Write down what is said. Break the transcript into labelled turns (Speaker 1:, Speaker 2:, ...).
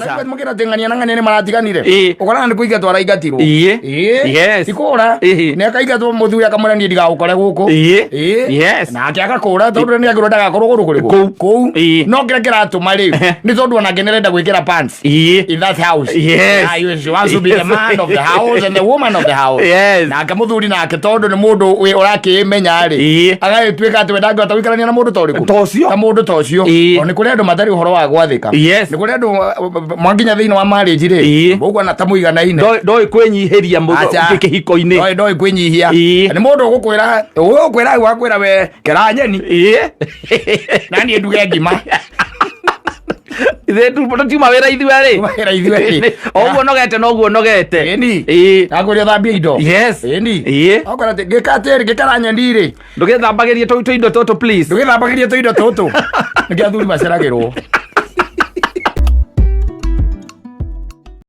Speaker 1: Sasa mukira tengania nangania ni maratiganire. Ukora ndi kuiga twara igatirwo. Yes. Ikora. Ne akaigatwo muthuri akamura ni ndiga ukore guku. Yes. Na ake akakura tondu ni agiro ndaga korwo guru kuri ku. No kira kiratuma riu. Ni tondu onake nirenda gwikira pants. In that house. Yes. You want to be the man of the house and the woman of the house. Yes. Na ake muthuri na ake tondu ni mundu urakimenya ri. Agagituika ati wendaga atawikarania na mundu toriku. Ta mundu tocio. Oni kuri andu matari uhoro wa gwathika. Ni kuri andu mwanginya thiini wa marriage ri. Mugo na tamuigana ine. Ndoi kwenyihiria mundu kihiko-ini. Ndoi kwenyihia. Ni mundu ugukwira wakwira we keranyeni. Nani nduge ngima. Ithe tu tiuma wera ithuere. Oguo nogete noguo nogete. Eni. Aguri thambia indo. Yes. Eni. Akora ngikateri ngikaranyeni ri. Ndugithambagirie tu indo tutu please. Ndugithambagirie tu indo tutu. Ngiathuri maceragirwo.